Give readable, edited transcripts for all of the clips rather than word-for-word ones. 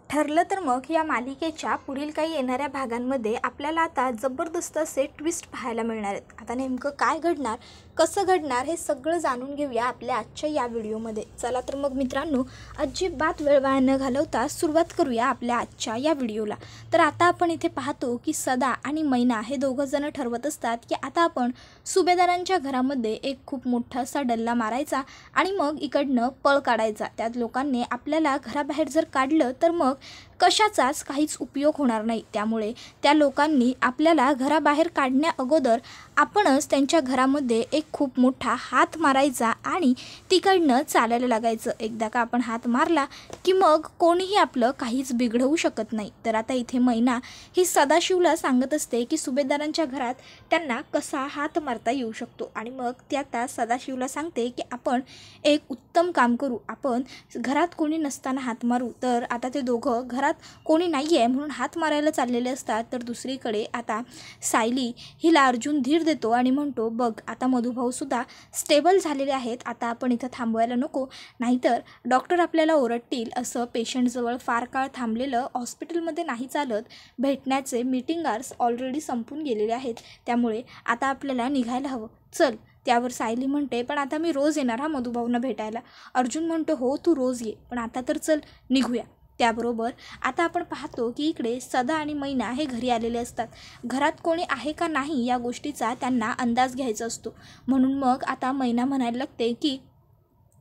ठरलं तर मग या मालिकेच्या पुढील काही येणाऱ्या भागांमध्ये आपल्याला आता जबरदस्त असे ट्विस्ट पाहायला मिळणार आहेत। आता नेमकं काय घडणार, कसं घडणार हे सगळं जाणून घेऊया आपल्या आजच्या या व्हिडिओमध्ये। चला तर मग मित्रांनो, अजिबात वेळ वाया न घालवता सुरुवात करूया आपल्या आजच्या या व्हिडिओला। तर आता आपण इथे पाहतो की सदा आणि मैना हे दोघं जण ठरवत असतात की आता आपण सुभेदारांच्या घरामध्ये एक खूप मोठा असा डल्ला मारायचा आणि मग इकडनं पळ काढायचा। त्यात लोकांनी आपल्याला घराबाहेर जर काढलं तर मग कशाचाच काहीच उपयोग होणार नाही। त्यामुळे त्या लोकांनी आपल्याला घराबाहेर काढण्या अगोदर आपणच त्यांच्या घरामध्ये एक खूप मोठा हात मारायचा आणि तिकडनं चालायला लागायचं। एकदा का आपण हात मारला की मग कोणीही आपलं काहीच बिघडवू शकत नाही। तर आता इथे मैना ही सदाशिवला सांगत असते की सुभेदारांच्या घरात त्यांना कसा हात मारता येऊ शकतो आणि मग ती आता सदाशिवला सांगते की आपण एक उत्तम काम करू, आपण घरात कोणी नसताना हात मारू। तर आता ते दोघं घरात कोणी नाही आहे म्हणून हात मारायला चाललेले असतात। तर दुसरीकडे आता सायली हिला अर्जुन धीर देतो आणि म्हणतो, बघ आता मधुभाऊ सुद्धा स्टेबल झालेले आहेत, आता आपण इथं थांबवायला नको, नाहीतर डॉक्टर आपल्याला ओरडतील। असं पेशंटजवळ फार काळ थांबलेलं हॉस्पिटलमध्ये नाही चालत, भेटण्याचे मीटिंग आवर्स ऑलरेडी संपून गेलेले आहेत, त्यामुळे आता आपल्याला निघायला हवं, चल। त्यावर सायली म्हणते, पण आता मी रोज येणार हा मधुभाऊंना भेटायला। अर्जुन म्हणतो, हो तू रोज ये, पण आता तर चल निघूया। त्याबरोबर आता आपण पाहतो की इकडे सदा आणि मैना हे घरी आलेले असतात। घरात कोणी आहे का नाही या गोष्टीचा त्यांना अंदाज घ्यायचा असतो, म्हणून मग आता मैना म्हणायला लागते की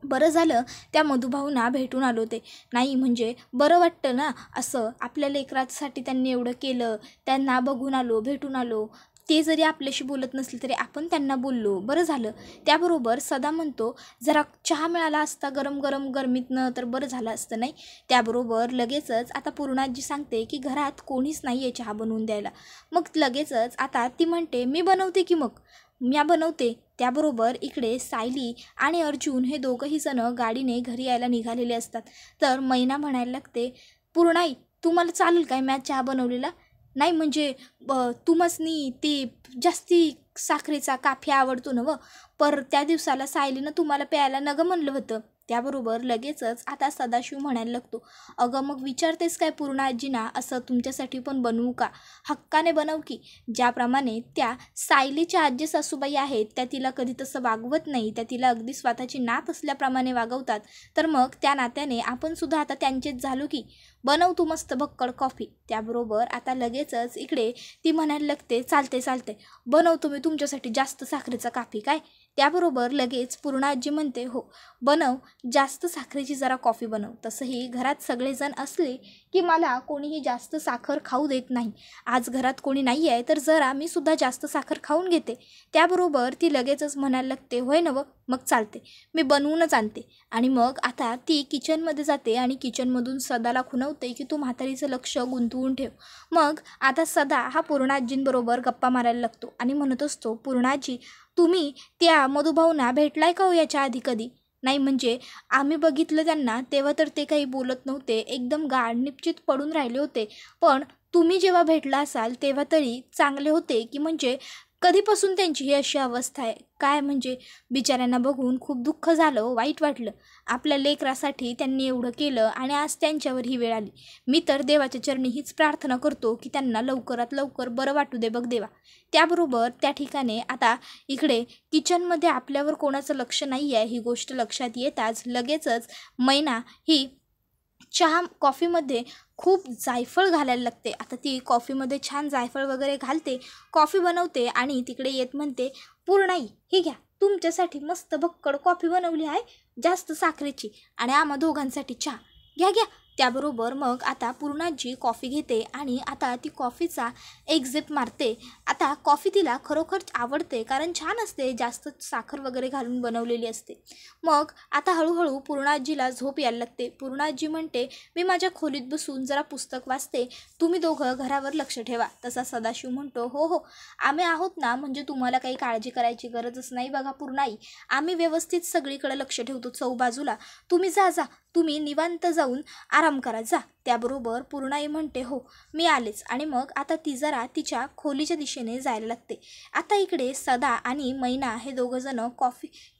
बरं झालं त्या मधुभाऊंना भेटून आलो, ते नाही म्हणजे बरं वाटतं ना, असं आपल्या लेकरासाठी त्यांनी एवढं केलं, त्यांना बघून आलो, भेटून आलो, ते जरी आपल्याशी बोलत नसले तरी आपण त्यांना बोललो, बरं झालं। त्याबरोबर सदा म्हणतो, जरा चहा मिळाला असता गरम गरम गरमीतनं तर बरं झालं असतं, नाही। त्याबरोबर लगेचच आता पूर्णाजी सांगते की घरात कोणीच नाही आहे चहा बनवून द्यायला। मग लगेचच आता ती म्हणते, मी बनवते की मग मी बनवते। त्याबरोबर इकडे सायली आणि अर्जुन हे दोघंही जण गाडीने घरी यायला निघालेले असतात। तर मैना म्हणायला लागते, पूर्णाई तुम्हाला चालेल काय मी चहा बनवलेला? नाही म्हणजे तुम्हासनी ती जास्ती साखरेचा काफी आवडतो ना, पर त्या दिवसाला सायलीनं तुम्हाला प्यायला नगं म्हणलं होतं। त्याबरोबर लगेचच आता सदाशिव म्हणायला लागतो, अगं मग विचारतेस काय पूर्ण आजीना, असं तुमच्यासाठी पण बनवू का? हक्काने बनव की। ज्याप्रमाणे त्या सायलीच्या आजी सासूबाई आहेत त्या तिला कधी तसं वागवत नाही, त्या तिला अगदी स्वतःची नात असल्याप्रमाणे वागवतात, तर मग त्या नात्याने आपण सुद्धा आता त्यांचेच झालो की, बनव तू मस्त भक्कड कॉफी। त्याबरोबर आता लगेचच इकडे ती म्हणायला लागते, चालते चालते बनवतो मी तुमच्यासाठी जास्त साखरेचा कॉफी काय। त्याबरोबर लगेच पूर्णाजी म्हणते, हो बनव, जास्त साखरेची जरा कॉफी बनव। तसंही घरात सगळेजण असले की मला कोणीही जास्त साखर खाऊ देत नाही, आज घरात कोणी नाही आहे तर जरा मी सुद्धा जास्त साखर खाऊन घेते। त्याबरोबर ती लगेचच म्हणायला लागते, होय नवं, मग चालते, मी बनवूनच आणते। आणि मग आता ती किचनमध्ये जाते आणि किचनमधून सदाला खुणवते की तू म्हातारीचं लक्ष गुंतवून ठेव। मग आता सदा हा पूर्णाजींबरोबर गप्पा मारायला लागतो आणि म्हणत असतो, पूर्णाजी तुम्ही त्या मधुभाऊंना भेटलाय का हो याच्या आधी कधी? नाही म्हणजे आम्ही बघितलं त्यांना तेव्हा तर ते काही बोलत नव्हते, एकदम गाढनिपचित पडून राहिले होते, पण तुम्ही जेव्हा भेटला असाल तेव्हा तरी चांगले होते की म्हणजे कधीपासून त्यांची ही अशी अवस्था आहे काय? म्हणजे बिचाऱ्यांना बघून खूप दुःख झालं, वाईट वाटलं, आपल्या लेकरासाठी त्यांनी एवढं केलं आणि आज त्यांच्यावर ही वेळ आली। मी तर देवाच्या चरणी हीच प्रार्थना करतो की त्यांना लवकरात लवकर बरं वाटू दे बघ देवा। त्याबरोबर त्या ठिकाणी आता इकडे किचनमध्ये आपल्यावर कोणाचं लक्ष नाही आहे ही गोष्ट लक्षात येताच लगेचच मैना ही चहा कॉफीमध्ये खूप जायफळ घालायला लागते। आता ती कॉफीमध्ये छान जायफळ वगैरे घालते, कॉफी बनवते आणि तिकडे येत म्हणते, पूर्णाई ही घ्या, तुमच्यासाठी मस्त भक्कड कॉफी बनवली आहे जास्त साखरेची, आणि आम्हा दोघांसाठी चहा घ्या घ्या। त्याबरोबर मग आता पूर्णाजी कॉफी घेते आणि आता ती कॉफीचा एक झिप मारते। आता कॉफी तिला खरोखर आवडते कारण छान असते, जास्त साखर वगैरे घालून बनवलेली असते। मग आता हळूहळू पूर्णाजीला झोप यायला लागते। पूर्णाजी म्हणते, मी माझ्या खोलीत बसून जरा पुस्तक वाचते, तुम्ही दोघं घरावर लक्ष ठेवा। तसा सदाशिव म्हणतो, हो हो आम्ही आहोत ना, म्हणजे तुम्हाला काही काळजी करायची गरजच नाही। बघा पूर्णाई, आम्ही व्यवस्थित सगळीकडे लक्ष ठेवतो चौबाजूला, तुम्ही जा जा, तुम्ही निवांत जाऊन आराम आराम करा जा. त्याबरोबर पूर्णाई म्हणते हो मी आलेच. आणि मग आता ती जरा तिच्या खोलीच्या दिशेने जायला लागते. आता इकडे सदा आणि मैना हे दोघंजण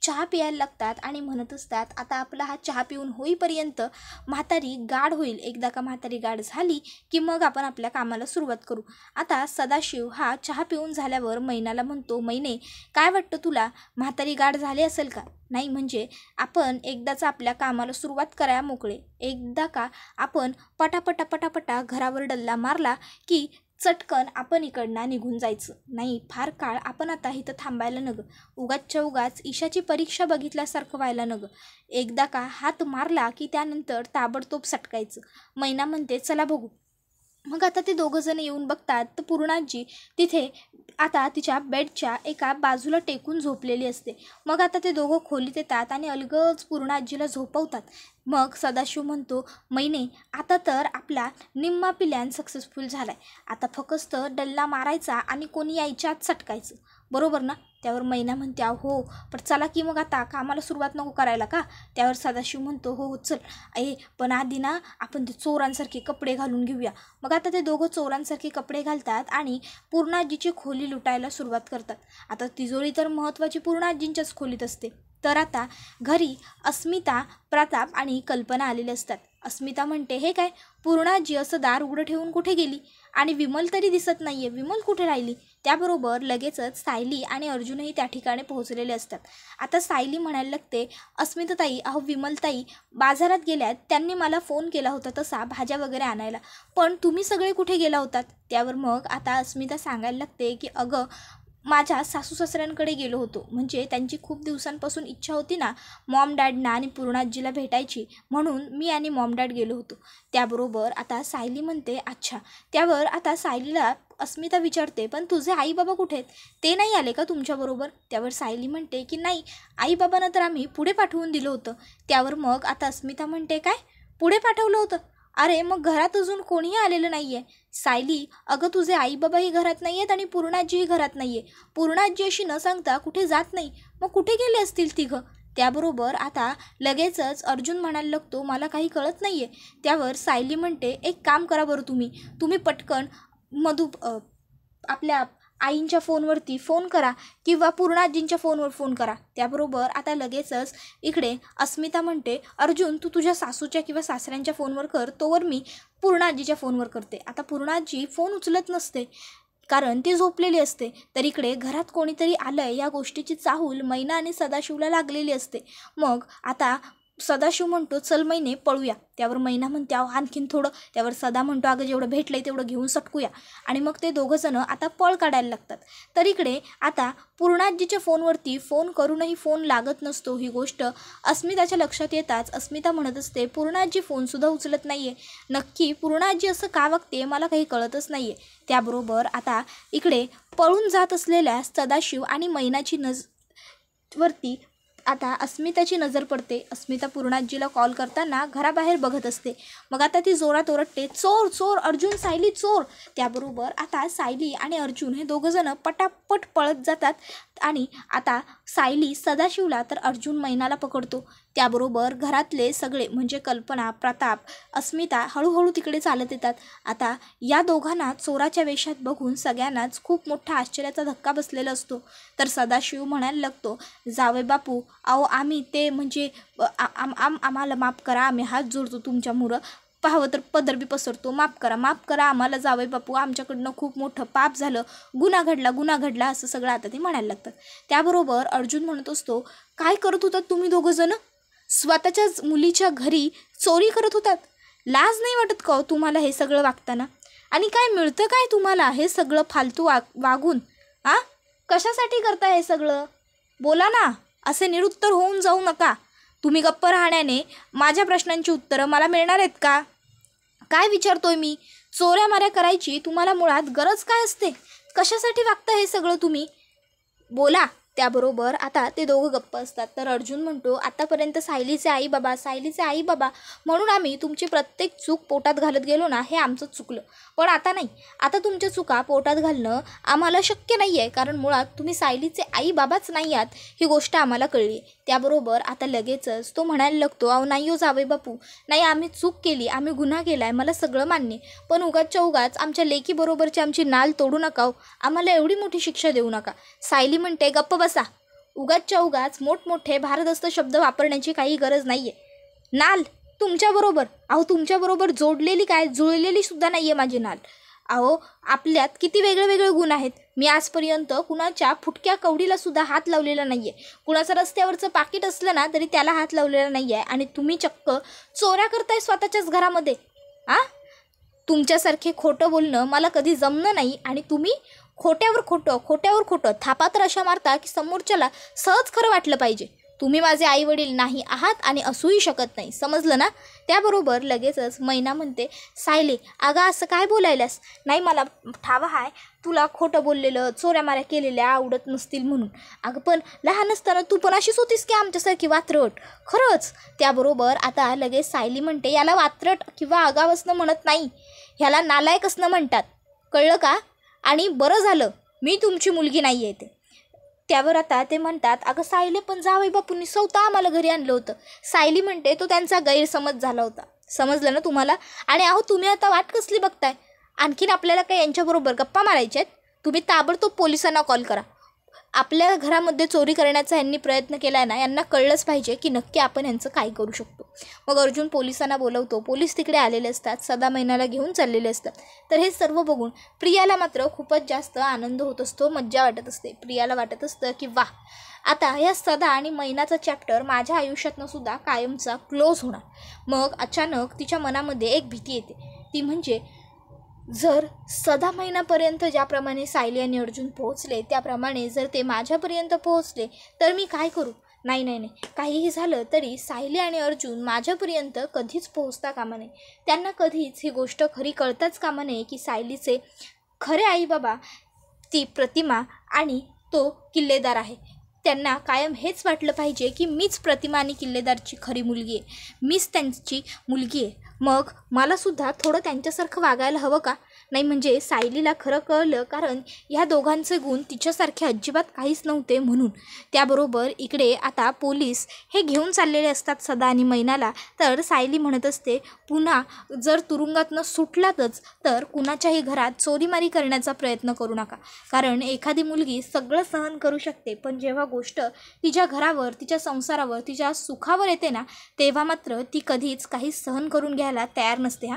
चहा प्यायला लागतात आणि म्हणत असतात आता आपला हा चहा पिऊन होईपर्यंत म्हातारी गाढ होईल. एकदा का म्हातारी गाढ झाली की मग आपण आपल्या कामाला सुरुवात करू. आता सदाशिव हा चहा पिऊन झाल्यावर मैनाला म्हणतो मैने काय वाटतं तुला, म्हातारी गाढ झाली असेल का? नाही म्हणजे आपण एकदाच आपल्या कामाला सुरुवात करायला मोकळे. एकदा का आपण पटापटा घरावर डल्ला मारला की चटकन आपण इकडनं निघून जायचं. नाही फार काळ आपण आता इथं थांबायला नग. उगाचच्या उगाच ईशाची परीक्षा बघितल्यासारखं व्हायला नग. एकदा का हात मारला की त्यानंतर ताबडतोब सटकायचं. मैना म्हणते चला बघू. मग आता ते दोघंजण येऊन बघतात तर पूर्णाजी तिथे आता तिच्या बेडच्या एका बाजूला टेकून झोपलेली असते. मग आता ते दोघं खोलीत येतात आणि अलगद पूर्णाजीला झोपवतात. मग सदाशिव म्हणतो मैने आता तर आपला निम्मा प्लॅन सक्सेसफुल झालाय. आता फक्त डल्ला मारायचा आणि कोणी यायच्या आत सटकायचं, बरोबर ना? त्यावर मैना म्हणते हो पण चला की मग आता कामाला सुरुवात नको करायला का? त्यावर सदाशिव म्हणतो हो चल पण आधी ना आपण ते चोरांसारखे कपडे घालून घेऊया. मग आता ते दोघं चोरांसारखे कपडे घालतात आणि पूर्णाजीची खोली लुटायला सुरुवात करतात. आता तिजोरी तर महत्त्वाची पूर्णाजींच्याच खोलीत असते. तर आता घरी अस्मिता, प्रताप आणि कल्पना आलेले असतात. अस्मिता म्हणते हे काय पूर्णाजी असं दार उघडं ठेवून कुठे गेली आणि विमल तरी दिसत नाहीये, विमल कुठे राहिली? त्याबरोबर लगेचच सायली आणि अर्जुनही त्या ठिकाणी पोहोचलेले असतात. आता सायली म्हणायला लागते अस्मिताताई विमलताई बाजारात गेल्यात, त्यांनी मला फोन केला होता तसा भाज्या वगैरे आणायला, पण तुम्ही सगळे कुठे गेला होतात? त्यावर मग आता अस्मिता सांगायला लागते की अगं माझ्या सासू सासऱ्यांकडे गेलो होतो. म्हणजे त्यांची खूप दिवसांपासून इच्छा होती ना मॉम डॅडना आणि पूर्णाजीला भेटायची, म्हणून मी आणि मॉम डॅड गेलो होतो. त्याबरोबर आता सायली म्हणते अच्छा. त्यावर आता सायलीला अस्मिता विचारते पण तुझे आई बाबा कुठे आहेत, ते नाही आले का तुमच्याबरोबर? त्यावर सायली म्हणते की नाही आई बाबांना तर आम्ही पुढे पाठवून दिलं होतं. त्यावर मग आता अस्मिता म्हणते काय पुढे पाठवलं होतं? अरे मग घरात अजून कोणीही आलेलं नाही आहे. सायली अगं तुझे आई बाबाही घरात नाही आहेत आणि पूर्णाजीही घरात नाही आहे. पूर्णाजी अशी न सांगता कुठे जात नाही, मग कुठे गेले असतील तिघं? त्याबरोबर आता लगेचच अर्जुन म्हणायला लागतो मला काही कळत नाही आहे. त्यावर सायली म्हणते एक काम करा बरं तुम्ही पटकन आपल्या आईंच्या फोनवरती फोन करा किंवा पूर्णाजींच्या फोनवर फोन करा. त्याबरोबर आता लगेचच इकडे अस्मिता म्हणते अर्जुन तू तुझ्या सासूच्या किंवा सासऱ्यांच्या फोनवर कर, तोवर मी पूर्णाजीच्या फोनवर करते. आता पूर्णाजी फोन उचलत नसते कारण ती झोपलेली असते. तर इकडे घरात कोणीतरी आलंय या गोष्टीची चाहूल मैना आणि सदाशिवला लागलेली असते. मग आता सदाशिव म्हणतो चल मैने पळूया. त्यावर मैना म्हणते आणखीन थोडं. त्यावर सदा म्हणतो अगं जेवढं भेटलंय तेवढं घेऊन सटकूया. आणि मग ते दोघंजण आता पळ काढायला लागतात. तर इकडे आता पूर्णाजीच्या फोनवरती फोन करूनही फोन लागत नसतो. ही गोष्ट अस्मिताच्या लक्षात येताच अस्मिता म्हणत असते पूर्णाजी फोनसुद्धा उचलत नाही आहे. नक्की पूर्णाजी असं का वागते मला काही कळतच नाही आहे. त्याबरोबर आता इकडे पळून जात असलेल्या सदाशिव आणि मैनाची वरती आता अस्मिताची नजर पडते. अस्मिता पूर्णाजीला कॉल करताना घराबाहेर बघत असते. मग आता ती जोरात ओरडते चोर चोर अर्जुन सायली चोर. त्याबरोबर आता सायली आणि अर्जुन हे दोघंजण पटापट पळत जातात आणि आता सायली सदाशिवला तर अर्जुन मैनाला पकडतो. त्याबरोबर घरातले सगळे म्हणजे कल्पना, प्रताप, अस्मिता हळूहळू तिकडे चालत येतात. आता या दोघांना चोराच्या वेशात बघून सगळ्यांनाच खूप मोठा आश्चर्याचा धक्का बसलेला असतो. तर सदाशिव म्हणायला लागतो जावई बापू आम्ही ते म्हणजे आम्हाला माफ करा, आम्ही हात जोडतो तुमच्यामुळं, पाहावं तर पदर बी पसरतो, माफ करा आम्हाला जावई बापू, आमच्याकडनं खूप मोठं पाप झालं, गुन्हा घडला असं सगळं आता ते म्हणायला लागतात. त्याबरोबर अर्जुन म्हणत असतो काय करत होतात तुम्ही दोघंजण? स्वतःच्याच मुलीच्या घरी चोरी करत होतात. लाज नाही वाटत का तुम्हाला हे सगळं वागताना? आणि काय मिळतं काय तुम्हाला हे सगळं फालतू वागून? कशासाठी करता हे सगळं? बोला ना, असे निरुत्तर होऊन जाऊ नका. तुम्ही गप्प राहण्याने माझ्या प्रश्नांची उत्तरं मला मिळणार आहेत का? काय विचारतोय मी? चोऱ्या माऱ्या करायची तुम्हाला मुळात गरज काय असते? कशासाठी वागता हे सगळं तुम्ही? बोला. त्याबरोबर आता ते दोघं गप्प असतात. तर अर्जुन म्हणतो आतापर्यंत सायलीचे आई बाबा म्हणून आम्ही तुमची प्रत्येक चूक पोटात घालत गेलो ना, हे आमचं चुकलं. पण आता नाही, आता तुमच्या चुका पोटात घालणं आम्हाला शक्य नाही आहे, कारण मुळात तुम्ही सायलीचे आई बाबाच नाही आहात ही गोष्ट आम्हाला कळली. त्याबरोबर आता लगेचच तो म्हणायला लागतो, अहो नाही हो जावई बापू, नाही आम्ही चूक केली, आम्ही गुन्हा केला आहे, मला सगळं मान्य, पण उगाचच्या उगाच आमच्या लेकीबरोबरची आमची नाल तोडू नका हो, आम्हाला एवढी मोठी शिक्षा देऊ नका. सायली म्हणते, गप्प बसा, उगाचच्या उगाच मोठमोठे भारदस्त शब्द वापरण्याची काही गरज नाही आहे. नाल तुमच्याबरोबर, अहो तुमच्याबरोबर जोडलेली काय, जुळलेली सुद्धा नाही आहे माझी नाल. अहो आपल्यात किती वेगळे वेगळे गुण आहेत. मी आजपर्यंत कुणाच्या फुटक्या कवडीला सुद्धा हात लावलेला नाही आहे. कुणाचं रस्त्यावरचं पाकीट असलं ना तरी त्याला हात लावलेला नाही आहे. आणि तुम्ही चक्क चोऱ्या करताय स्वतःच्याच घरामध्ये. तुमच्यासारखे खोटं बोलणं मला कधी जमलं नाही. आणि तुम्ही खोट्यावर खोटं थापा तर अशा मारता की समोरच्याला सहज खरं वाटलं पाहिजे. तुम्ही माझे आईवडील नाही आहात आणि असूही शकत नाही, समजलं ना. त्याबरोबर लगेचच मैना म्हणते, सायली अगं असं काय बोलायलास, नाही मला ठाव आहे तुला खोटं बोललेलं, चोऱ्या माऱ्या केलेल्या आवडत नसतील म्हणून. अगं पण लहान असताना तू पण अशीच होतीस की आमच्यासारखी वात्रट, खरंच. त्याबरोबर आता लगेच सायली म्हणते, याला वात्रट किंवा आगाव असणं म्हणत नाही, ह्याला नालायक असणं म्हणतात, कळलं का. आणि बरं झालं मी तुमची मुलगी नाही आहे ते. त्यावर आता ते म्हणतात, अगं सायली पण जावई बापूंनी स्वतः आम्हाला घरी आणलं होतं. सायली म्हणते, तो त्यांचा गैरसमज झाला होता, समजलं ना तुम्हाला. आणि अहो तुम्ही आता वाट कसली बघताय, आणखीन आपल्याला काय यांच्याबरोबर गप्पा मारायच्या आहेत. तुम्ही ताबडतोब पोलिसांना कॉल करा. आपल्या घरामध्ये चोरी करण्याचा यांनी प्रयत्न केला आहे ना, यांना कळलंच पाहिजे की नक्की आपण यांचं काय करू शकतो. मग अर्जुन पोलिसांना बोलवतो. पोलीस तिकडे आलेले असतात, सदा मैनाला घेऊन चाललेले असतात. तर हे सर्व बघून प्रियाला मात्र खूपच जास्त आनंद होत असतो, मज्जा वाटत असते. प्रियाला वाटत असतं की वाह, आता या सदा आणि मैनाचा चॅप्टर माझ्या आयुष्यातनं सुद्धा कायमचा क्लोज होणार. मग अचानक तिच्या मनामध्ये एक भीती येते, ती म्हणजे जर सदा महिन्यापर्यंत ज्याप्रमाणे सायली आणि अर्जुन पोहोचले त्याप्रमाणे जर ते माझ्यापर्यंत पोहोचले तर मी काय करू. नाही, काहीही झालं तरी सायली आणि अर्जुन माझ्यापर्यंत कधीच पोहोचता कामा नये. त्यांना कधीच ही गोष्ट खरी कळताच कामा नये की सायलीचे खरे आई बाबा ती प्रतिमा आणि तो किल्लेदार आहे. त्यांना कायम हेच वाटलं पाहिजे की मीच प्रतिमा आणि किल्लेदारची खरी मुलगी आहे, मीच त्यांची मुलगी आहे. मग मलासुद्धा थोडं त्यांच्यासारखं वागायला हवं का. नाही म्हणजे सायलीला खरं कळलं, कारण ह्या दोघांचे गुण तिच्यासारखे अजिबात काहीच नव्हते म्हणून. त्याबरोबर इकडे आता पोलीस हे घेऊन चाललेले असतात सदा आणि मैनाला. तर सायली म्हणत असते, पुन्हा जर तुरुंगातनं सुटलातच तर कुणाच्याही घरात चोरीमारी करण्याचा प्रयत्न करू नका, कारण एखादी मुलगी सगळं सहन करू शकते, पण जेव्हा गोष्ट तिच्या घरावर, तिच्या संसारावर, तिच्या सुखावर येते ना, तेव्हा मात्र ती कधीच काही सहन करून घ्यायला तयार नसते.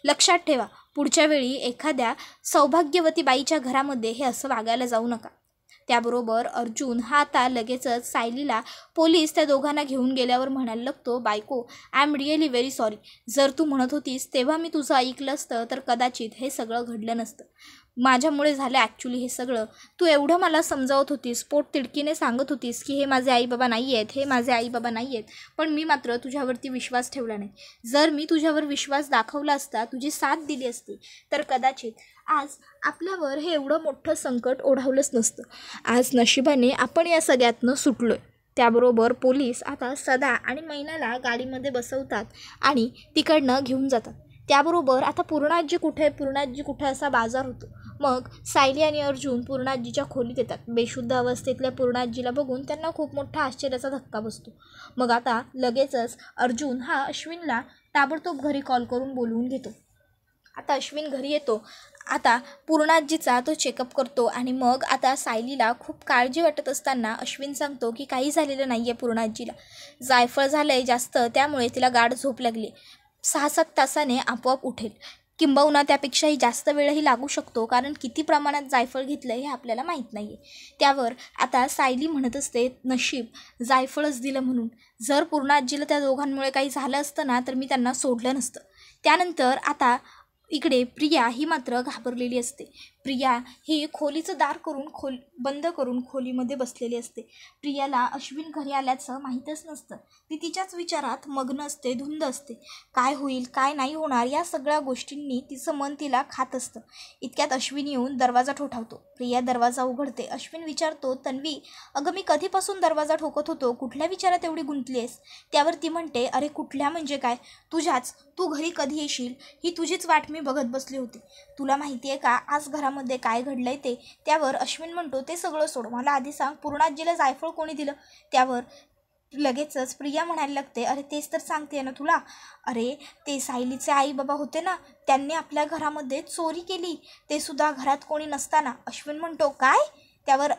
लक्षात ठेवा, पुढच्या वेळी एखाद्या सौभाग्यवती बाईच्या घरामध्ये हे असं वागायला जाऊ नका. त्याबरोबर अर्जुन हा आता लगेचच सायलीला पोलीस त्या दोघांना घेऊन गेल्यावर म्हणायला लागतो, बायको I am really very sorry. जर तू म्हणत होतीस तेव्हा मी तुझं ऐकलं असतं तर कदाचित हे सगळं घडलं नसतं. माझ्यामुळे झालं ॲक्च्युली हे सगळं. तू एवढं मला समजावत होतीस, पोट तिडकीने सांगत होतीस की हे माझे आईबाबा नाही आहेत, हे माझे आईबाबा नाही आहेत, पण मी मात्र तुझ्यावरती विश्वास ठेवला नाही. जर मी तुझ्यावर विश्वास दाखवला असता, तुझी साथ दिली असती, तर कदाचित आज आपल्यावर हे एवढं मोठं संकट ओढावलंच नसतं. आज नशिबाने आपण या सगळ्यातनं सुटलो आहे. त्याबरोबर पोलीस आता सदा आणि मैनाला गाडीमध्ये बसवतात आणि तिकडनं घेऊन जातात. त्याबरोबर आता पूर्णाजी कुठे असा बाजार होतो. मग सायली आणि अर्जुन पूर्णाजीच्या खोलीत येतात. बेशुद्ध अवस्थेतल्या पूर्णाजीला बघून त्यांना खूप मोठा आश्चर्याचा धक्का बसतो. मग आता लगेचच अर्जुन हा अश्विनला ताबडतोब घरी कॉल करून बोलवून घेतो. आता अश्विन घरी येतो. आता पूर्णाजीचा तो चेकअप करतो आणि मग आता सायलीला खूप काळजी वाटत असताना अश्विन सांगतो की काही झालेलं नाही आहे पूर्णाजीला, जायफळ झालं आहे जास्त, त्यामुळे तिला गाढ झोप लागली, 6-7 तासाने आपोआप उठेल, किंबहुना त्यापेक्षाही जास्त वेळही लागू शकतो, कारण किती प्रमाणात जायफळ घेतलं हे आपल्याला माहीत नाही आहे. त्यावर आता सायली म्हणत असते, नशीब जायफळच दिलं म्हणून, जर पूर्णाजीला त्या दोघांमुळे काही झालं असतं ना तर मी त्यांना सोडलं नसतं. त्यानंतर आता इकडे प्रिया ही मात्र घाबरलेली असते. प्रिया ही खोलीचं दार बंद करून खोलीमध्ये बसलेली असते. प्रियाला अश्विन घरी आल्याचं माहीतच नसतं. ती तिच्याच विचारात मग्न असते, धुंद असते. काय होईल काय नाही होणार या सगळ्या गोष्टींनी तिचं मन तिला खात असतं. इतक्यात अश्विन येऊन दरवाजा ठोठावतो. प्रिया दरवाजा उघडते. अश्विन विचारतो, तन्वी अगं मी कधीपासून दरवाजा ठोकत होतो, कुठल्या विचारात एवढी गुंतली आहेस. त्यावर ती म्हणते, अरे कुठल्या म्हणजे काय, तुझ्याच, तू घरी कधी येशील ही तुझीच वाट मी बघत बसली होती. तुला माहिती आहे का आज घरामध्ये काय घडलंय ते. त्यावर अश्विन म्हणतो, ते सगळं सोड, मला आधी सांग पूर्णाजीला जायफळ कोणी दिलं. त्यावर लगेचच प्रिया म्हणायला लागते, अरे तेच तर सांगते ना तुला, अरे ते सायलीचे आई बाबा होते ना, त्यांनी आपल्या घरामध्ये चोरी केली, ते सुद्धा घरात कोणी नसताना. अश्विन म्हणतो काय? त्यावर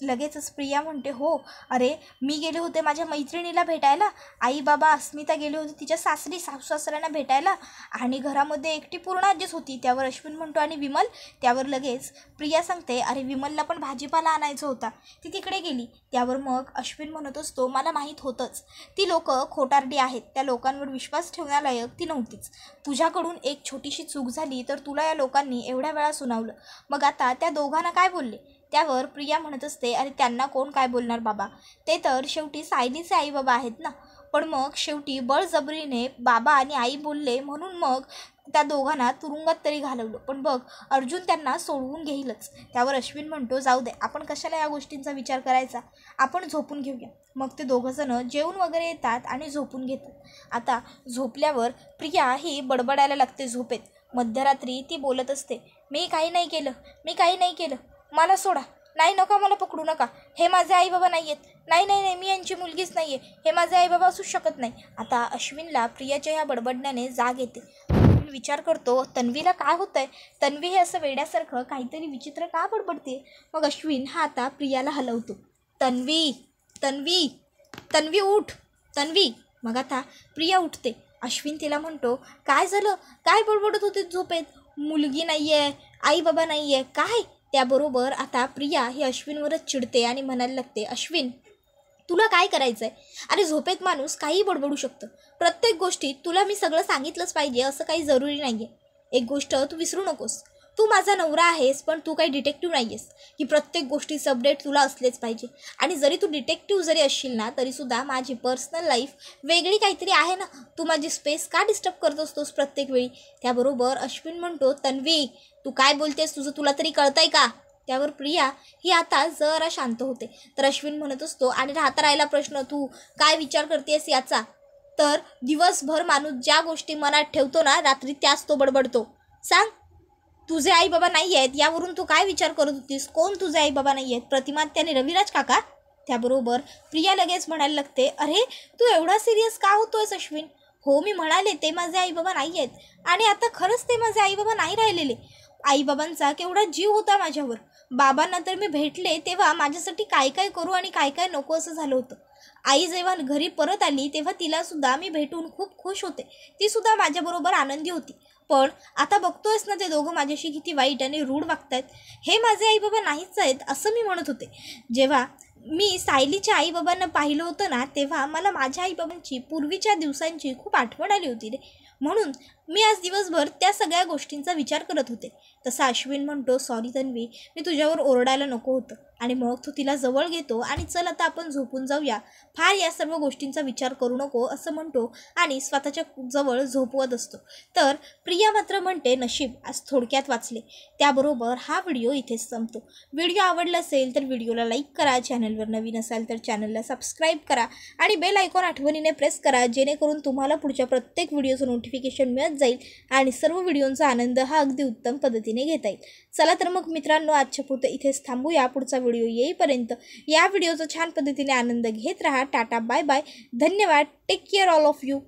लगेचच प्रिया म्हणते, हो अरे मी गेले होते माझ्या मैत्रिणीला भेटायला, आई बाबा अस्मिता गेले होते तिच्या सासरी सासू सासऱ्यांना भेटायला, आणि घरामध्ये एकटी पूर्ण आजीच होती. त्यावर अश्विन म्हणतो, आणि विमल? त्यावर लगेच प्रिया सांगते, अरे विमलला पण भाजीपाला आणायचा होता, ती तिकडे गेली. त्यावर मग अश्विन म्हणत असतो, मला माहीत होतंच ती लोक खोटारडी आहेत, त्या लोकांवर विश्वास ठेवण्यालायक ती नव्हतीच. तुझ्याकडून एक छोटीशी चूक झाली तर तुला या लोकांनी एवढ्या वेळा सुनावलं, मग आता त्या दोघांना काय बोलले? त्यावर प्रिया म्हणत असते, अरे त्यांना कोण काय बोलणार बाबा, ते तर शेवटी सायलीचे आई बाबा आहेत ना. पण मग शेवटी बळजबरीने बाबा आणि आई बोलले म्हणून मग त्या दोघांना तुरुंगात तरी घालवलं, पण बघ अर्जुन त्यांना सोडवून घेईलच. त्यावर अश्विन म्हणतो, जाऊ दे, आपण कशाला या गोष्टींचा विचार करायचा, आपण झोपून घेऊया. मग ते दोघंजणं जेवून वगैरे येतात आणि झोपून घेतात. आता झोपल्यावर प्रिया ही बडबडायला लागते झोपेत. मध्यरात्री ती बोलत असते, मी काही नाही केलं, मला सोडा, नाही नका मला पकडू नका, हे माझे आई बाबा नाही आहेत, नाही मी यांची मुलगीच नाही आहे, हे माझे आई बाबा असूच शकत नाही. आता अश्विनला प्रियाच्या ह्या बडबडण्याने जाग येते. विचार करतो, तन्वीला काय होतंय, तन्वी हे असं वेड्यासारखं काहीतरी विचित्र का बडबडते. मग अश्विन हा आता प्रियाला हलवतो, तन्वी उठ, तन्वी. मग आता प्रिया उठते. अश्विन तिला म्हणतो, काय झालं, काय बडबडत होते झोपेत, मुलगी नाही आहे, आई बाबा नाही आहे काय? त्याबरोबर आता प्रिया ही अश्विनवरच चिडते आणि म्हणायला लागते, अश्विन तुला काय करायचं आहे? अरे झोपेत माणूस काहीही बडबडू शकतं, प्रत्येक गोष्टीत तुला मी सगळं सांगितलंच पाहिजे असं काही जरुरी नाही आहे. एक गोष्ट तू विसरू नकोस, तू माझा नवरा आहेस, पण तू काही डिटेक्टिव्ह नाही आहेस की प्रत्येक गोष्टीचं अपडेट तुला असलेच पाहिजे. आणि जरी तू डिटेक्टिव्ह जरी असशील ना, तरीसुद्धा माझी पर्सनल लाईफ वेगळी काहीतरी आहे ना, तू माझी स्पेस का डिस्टर्ब करत असतोस प्रत्येक वेळी. त्याबरोबर अश्विन म्हणतो, तन्वी तू काय बोलतेस, तुला तरी कळतंय का? त्यावर प्रिया ही आता जरा शांत होते. तर अश्विन म्हणत असतो, आणि राहिला प्रश्न, तू काय विचार करतेस याचा? तर दिवसभर माणूस ज्या गोष्टी मनात ठेवतो ना, रात्री त्याच तो बडबडतो. सांग, तुझे आई बाबा नाही आहेत यावरून तू काय विचार करत होतीस? कोण तुझे आई बाबा नाही आहेत? प्रतिमा त्याने रविराज काका? त्याबरोबर प्रिया लगेच म्हणायला लागते, अरे तू एवढा सिरियस का होतोयस अश्विन? हो मी म्हणाले ते माझे आई बाबा नाही आहेत, आणि आता खरंच ते माझे आई बाबा नाही राहिलेले. आईबाबांचा केवढा जीव होता माझ्यावर. बाबांना तर मी भेटले तेव्हा माझ्यासाठी काय काय करू आणि काय काय नको असं झालं होतं. आई जेव्हा घरी परत आली तेव्हा तिलासुद्धा मी भेटून खूप खुश होते, तीसुद्धा माझ्याबरोबर आनंदी होती. पण आता बघतोयस ना, ते दोघं माझ्याशी किती वाईट आणि रूढ वागतायत. हे माझे आई बाबा नाहीच आहेत असं मी म्हणत होते. जेव्हा मी सायलीच्या आईबाबांना पाहिलं होतं ना, तेव्हा मला माझ्या आईबाबांची पूर्वीच्या दिवसांची खूप आठवण आली होती रे. म्हणून मी आज दिवसभर त्या सगळ्या गोष्टींचा विचार करत होते. तसा अश्विन म्हणतो, सॉरी तन्वी, मी तुझ्यावर ओरडायला नको होतं. आणि मग तो तिला जवळ घेतो आणि चल आता आपण झोपून जाऊया, फार या सर्व गोष्टींचा विचार करू नको असं म्हणतो आणि स्वतःच्या जवळ झोपवत असतो. तर प्रिया मात्र म्हणते, नशीब आज थोडक्यात वाचले. त्याबरोबर हा व्हिडिओ इथेच संपतो. व्हिडिओ आवडला असेल तर व्हिडिओला लाईक करा, चॅनलवर नवीन असाल तर चॅनलला सबस्क्राईब करा आणि बेल आयकॉन आठवणीने प्रेस करा, जेणेकरून तुम्हाला पुढच्या प्रत्येक व्हिडिओचं नोटिफिकेशन मिळत जाईल आणि सर्व व्हिडिओंचा आनंद हा अगदी उत्तम पद्धतीने घेता येईल. चला तर मग मित्रांनो, आजच्या पुरतं इथेच थांबूया. पुढचा व्हिडिओ येईपर्यंत या व्हिडिओचा छान पद्धतीने आनंद घेत राहा. टाटा, बाय बाय, धन्यवाद, take care all of you.